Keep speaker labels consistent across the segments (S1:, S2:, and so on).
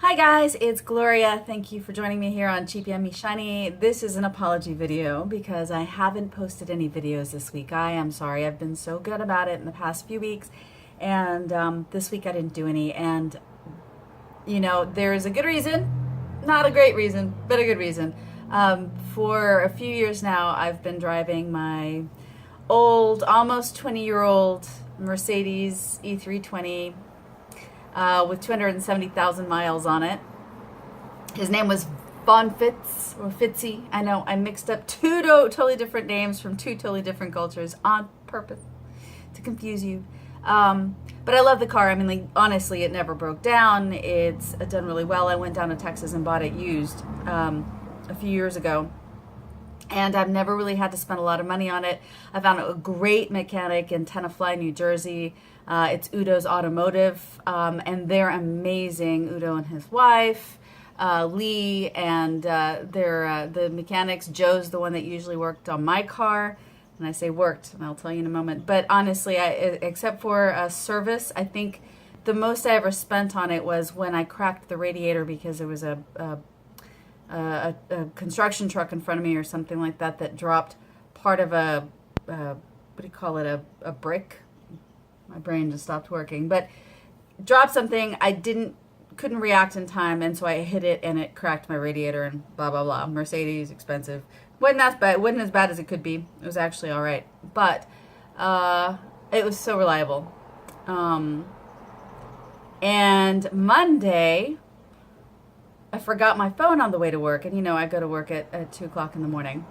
S1: Hi guys, it's Gloria. Thank you for joining me here on Cheapy Yummy Shiny. This is an apology video because I haven't posted any videos this week. I am sorry. I've been so good about it in the past few weeks, and this week I didn't do any. And you know, there's a good reason, not a great reason, but a good reason. For a few years now, I've been driving my old, almost 20-year-old Mercedes E320 with 270,000 miles on it. His name was Fitz or Fitzy. I know I mixed up two totally different names from two totally different cultures on purpose to confuse you. But I love the car. I mean, like, honestly, it never broke down. It's done really well. I went down to Texas and bought it used a few years ago. And I've never really had to spend a lot of money on it. I found a great mechanic in Tenafly, New Jersey. It's Udo's Automotive, and they're amazing. Udo and his wife, Lee, and they're the mechanics. Joe's the one that usually worked on my car. And I say worked, and I'll tell you in a moment. But honestly, except for service, I think the most I ever spent on it was when I cracked the radiator because there was a construction truck in front of me or something like that that dropped part of a what do you call it, a brick. My brain just stopped working, but dropped something. I couldn't react in time, and so I hit it and it cracked my radiator and blah blah blah. Mercedes, expensive. Wasn't that bad? Wasn't as bad as it could be. It was actually all right, but it was so reliable. And Monday, I forgot my phone on the way to work, and you know I go to work at 2 o'clock in the morning,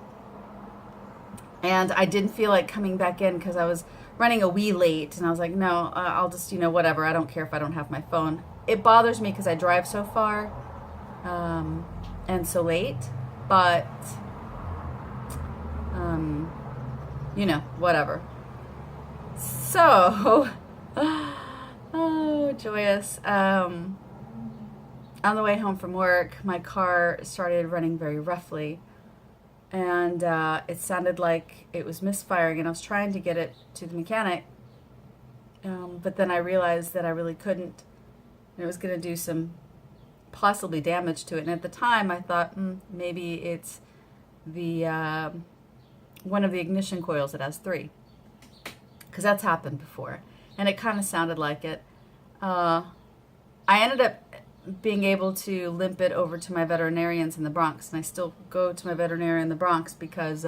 S1: and I didn't feel like coming back in because I was running a wee late, and I was like, no, I'll just, whatever. I don't care if I don't have my phone. It bothers me because I drive so far and so late, but whatever. So, oh, joyous. On the way home from work, my car started running very roughly, and it sounded like it was misfiring, and I was trying to get it to the mechanic, but then I realized that I really couldn't, and it was going to do some possibly damage to it. And at the time, I thought maybe it's the one of the ignition coils that has 3, because that's happened before, and it kind of sounded like it. I ended up being able to limp it over to my veterinarians in the Bronx, and I still go to my veterinarian in the Bronx because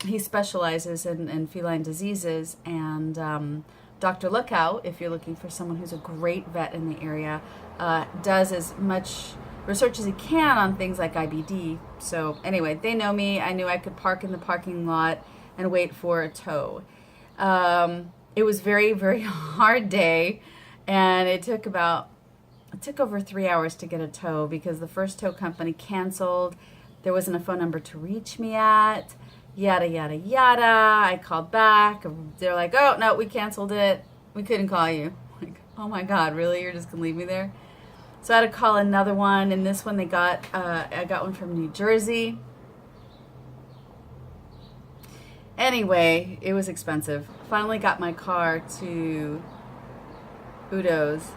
S1: he specializes in feline diseases, and Dr. Lookout, if you're looking for someone who's a great vet in the area, does as much research as he can on things like IBD. So anyway, they know me. I knew I could park in the parking lot and wait for a tow. It was very, very hard day, and it took over 3 hours to get a tow because the first tow company canceled. There wasn't a phone number to reach me at. Yada, yada, yada. I called back. They're like, oh, no, we canceled it. We couldn't call you. Like, oh my God, really? You're just going to leave me there? So I had to call another one, and this one I got one from New Jersey. Anyway, it was expensive. Finally got my car to Udo's.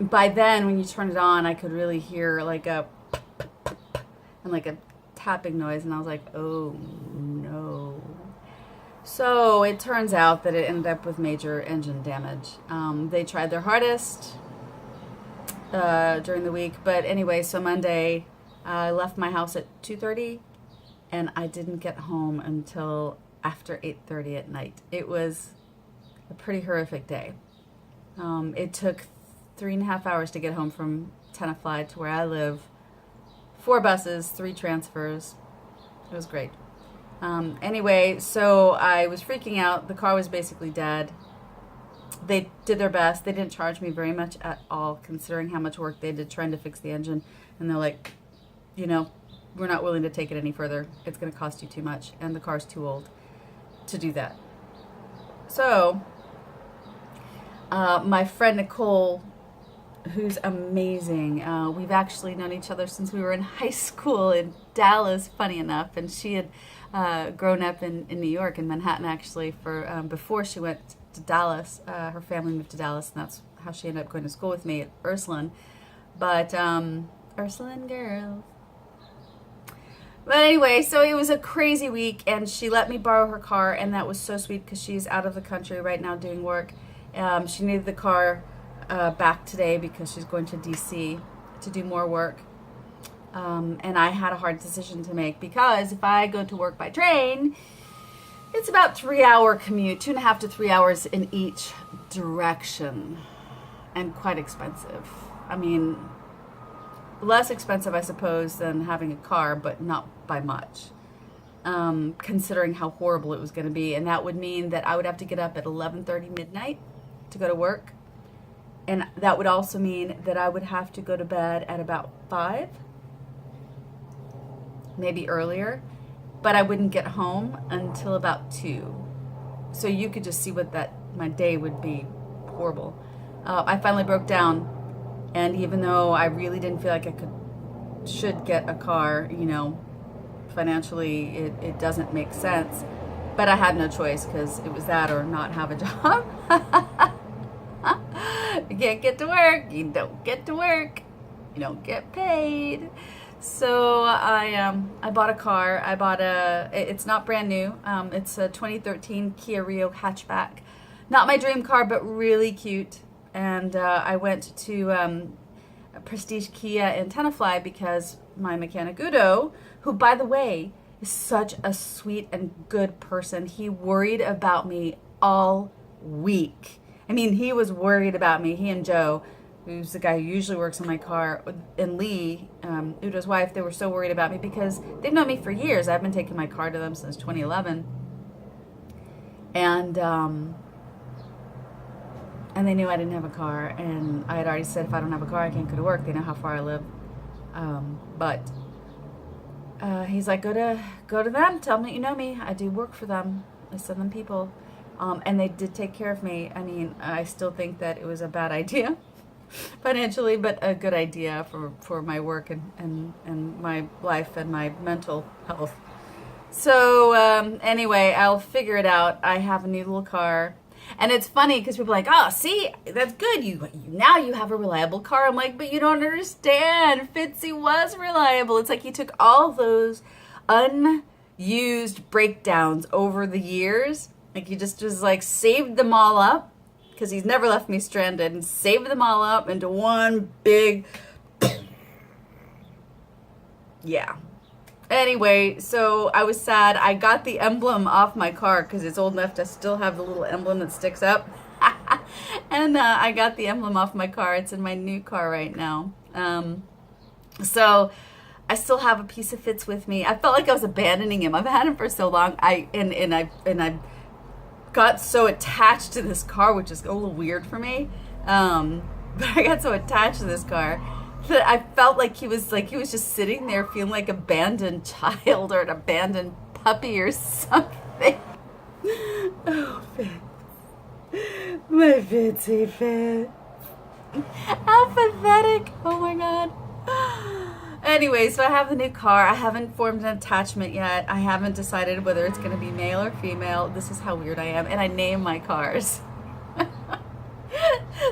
S1: By then, when you turn it on, I could really hear like a and like a tapping noise, and I was like, oh no. So it turns out that it ended up with major engine damage. They tried their hardest during the week, but anyway, so Monday I left my house at 2:30, and I didn't get home until after 8:30 at night. It was a pretty horrific day. It took 3.5 hours to get home from Tenafly to where I live. 4 buses, 3 transfers. It was great. Anyway, so I was freaking out. The car was basically dead. They did their best. They didn't charge me very much at all, considering how much work they did trying to fix the engine. And they're like, we're not willing to take it any further. It's going to cost you too much, and the car's too old to do that. So, my friend Nicole, who's amazing. We've actually known each other since we were in high school in Dallas, funny enough, and she had grown up in New York, in Manhattan, actually, for before she went to Dallas. Her family moved to Dallas, and that's how she ended up going to school with me at Ursuline. But Ursuline girls. But anyway, so it was a crazy week, and she let me borrow her car, and that was so sweet because she's out of the country right now doing work. She needed the car back today because she's going to DC to do more work. And I had a hard decision to make because if I go to work by train, it's about 3-hour commute, 2.5 to 3 hours in each direction, and quite expensive. I mean, less expensive, I suppose, than having a car, but not by much, considering how horrible it was going to be. And that would mean that I would have to get up at 11:30 midnight to go to work. And that would also mean that I would have to go to bed at about 5, maybe earlier, but I wouldn't get home until about 2. So you could just see what my day would be horrible. I finally broke down, and even though I really didn't feel like I should get a car, financially it doesn't make sense, but I had no choice because it was that or not have a job. You can't get to work, you don't get to work, you don't get paid. So I bought a car. It's not brand new. It's a 2013 Kia Rio hatchback. Not my dream car, but really cute. And I went to Prestige Kia in Tenafly because my mechanic Udo, who by the way is such a sweet and good person, he worried about me all week. I mean, he was worried about me. He and Joe, who's the guy who usually works on my car, and Lee, Udo's wife, they were so worried about me because they've known me for years. I've been taking my car to them since 2011. And they knew I didn't have a car, and I had already said if I don't have a car, I can't go to work. They know how far I live. But he's like, go to them. Tell them that you know me. I do work for them. I send them people. And they did take care of me. I mean, I still think that it was a bad idea financially, but a good idea for my work and my life and my mental health. So anyway, I'll figure it out. I have a new little car. And it's funny because people are like, oh, see, that's good. Now you have a reliable car. I'm like, but you don't understand. Fitzy was reliable. It's like he took all those unused breakdowns over the years. Like he just was like saved them all up because he's never left me stranded, and saved them all up into one big, yeah. Anyway, so I was sad. I got the emblem off my car because it's old enough to still have the little emblem that sticks up. And I got the emblem off my car. It's in my new car right now. So I still have a piece of Fitz with me. I felt like I was abandoning him. I've had him for so long. I got so attached to this car, which is a little weird for me. But I got so attached to this car that I felt like he was just sitting there feeling like an abandoned child or an abandoned puppy or something. Oh, Fitz. My Fitzy Fitz. How pathetic. Oh my God. Anyway, so I have the new car. I haven't formed an attachment yet. I haven't decided whether it's going to be male or female. This is how weird I am. And I name my cars.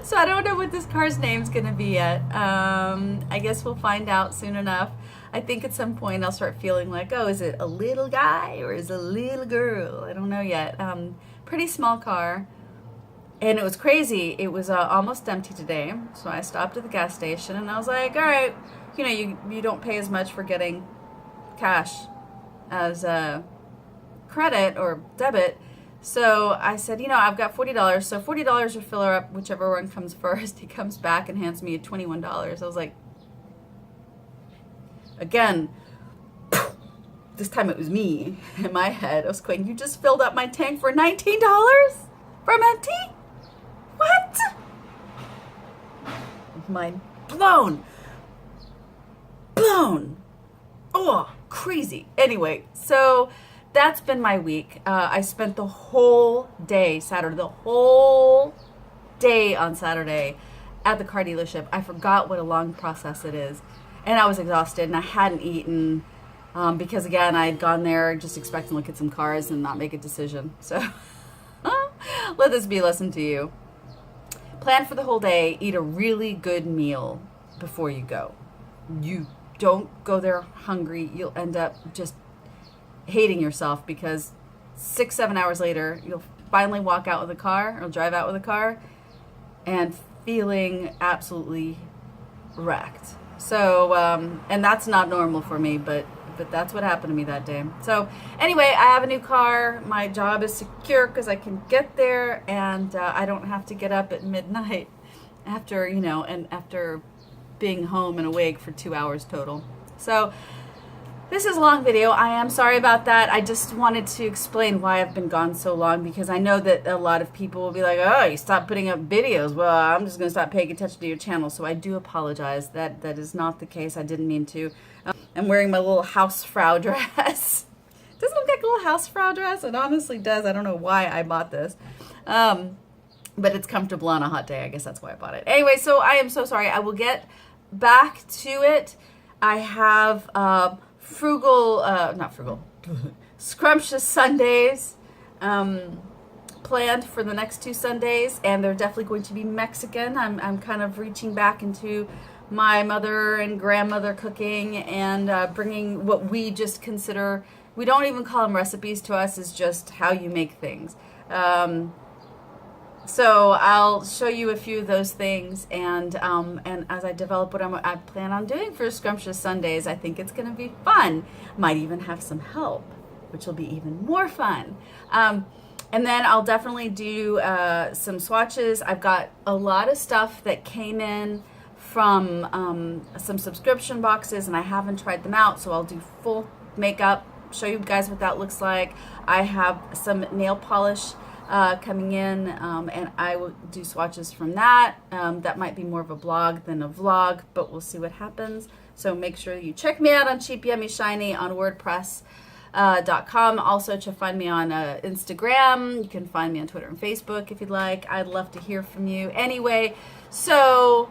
S1: So I don't know what this car's name's going to be yet. I guess we'll find out soon enough. I think at some point I'll start feeling like, oh, is it a little guy or is it a little girl? I don't know yet. Pretty small car. And it was crazy. It was almost empty today. So I stopped at the gas station and I was like, all right, you don't pay as much for getting cash as credit or debit. So I said, I've got $40. So $40 will fill her up, whichever one comes first. He comes back and hands me $21. I was like, again, this time it was me in my head. I was going, you just filled up my tank for $19 from empty? What? Mind blown. Oh, crazy. Anyway, so that's been my week. I spent the whole day on Saturday at the car dealership. I forgot what a long process it is. And I was exhausted and I hadn't eaten because, again, I had gone there just expecting to look at some cars and not make a decision. So let this be a lesson to you. Plan for the whole day. Eat a really good meal. before you go. You don't go there hungry. You'll end up just hating yourself because 6-7 hours later, you'll finally walk out with a car or drive out with a car and feeling absolutely wrecked. So, and that's not normal for me, but that's what happened to me that day. So anyway, I have a new car. My job is secure because I can get there, and I don't have to get up at midnight after, and after being home and awake for 2 hours total. So this is a long video. I am sorry about that. I just wanted to explain why I've been gone so long, because I know that a lot of people will be like, oh, you stopped putting up videos. Well, I'm just going to stop paying attention to your channel. So I do apologize. That is not the case. I didn't mean to. I'm wearing my little Hausfrau dress. Doesn't it look like a little Hausfrau dress? It honestly does. I don't know why I bought this. But it's comfortable on a hot day. I guess that's why I bought it. Anyway, so I am so sorry. I will get back to it. I have scrumptious Sundays planned for the next 2 Sundays, and they're definitely going to be Mexican. I'm kind of reaching back into my mother and grandmother cooking and bringing what we just consider, we don't even call them recipes to us, is just how you make things. So I'll show you a few of those things, and as I develop what I plan on doing for Scrumptious Sundays, I think it's going to be fun. Might even have some help, which will be even more fun. And then I'll definitely do some swatches. I've got a lot of stuff that came in from some subscription boxes, and I haven't tried them out, so I'll do full makeup, show you guys what that looks like. I have some nail polish coming in, and I will do swatches from that. That might be more of a blog than a vlog, but we'll see what happens. So make sure you check me out on Cheap Yummy Shiny on WordPress.com. Also, to find me on Instagram. You can find me on Twitter and Facebook if you'd like. I'd love to hear from you. Anyway, so,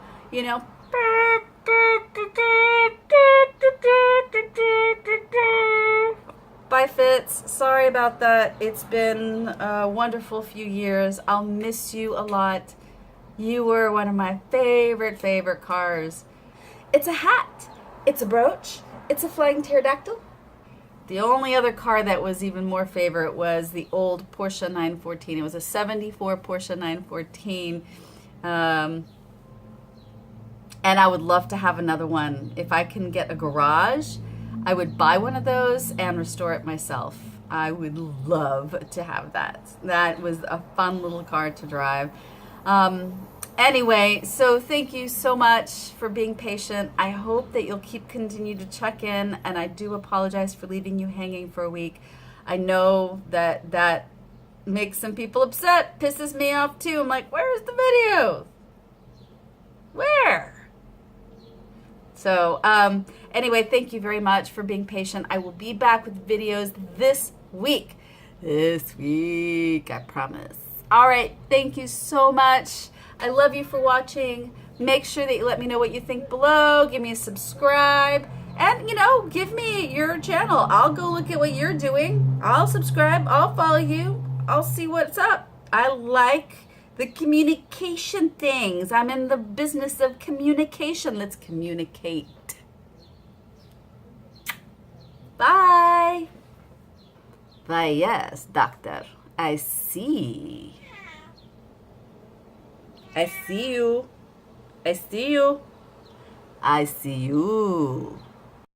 S1: bye, Fitz. Sorry about that. It's been a wonderful few years. I'll miss you a lot. You were one of my favorite cars. It's a hat. It's a brooch. It's a flying pterodactyl. The only other car that was even more favorite was the old Porsche 914. It was a 74 Porsche 914. And I would love to have another one. If I can get a garage, I would buy one of those and restore it myself. I would love to have that. That was a fun little car to drive. Anyway, so thank you so much for being patient. I hope that you'll continue to check in, and I do apologize for leaving you hanging for a week. I know that makes some people upset, pisses me off too. I'm like, where's the video? Where? So, anyway, thank you very much for being patient. I will be back with videos this week. This week, I promise. All right, thank you so much. I love you for watching. Make sure that you let me know what you think below. Give me a subscribe. And, give me your channel. I'll go look at what you're doing. I'll subscribe. I'll follow you. I'll see what's up. I like the communication things. I'm in the business of communication. Let's communicate. Bye. Why, yes, doctor. I see. I see you. I see you. I see you.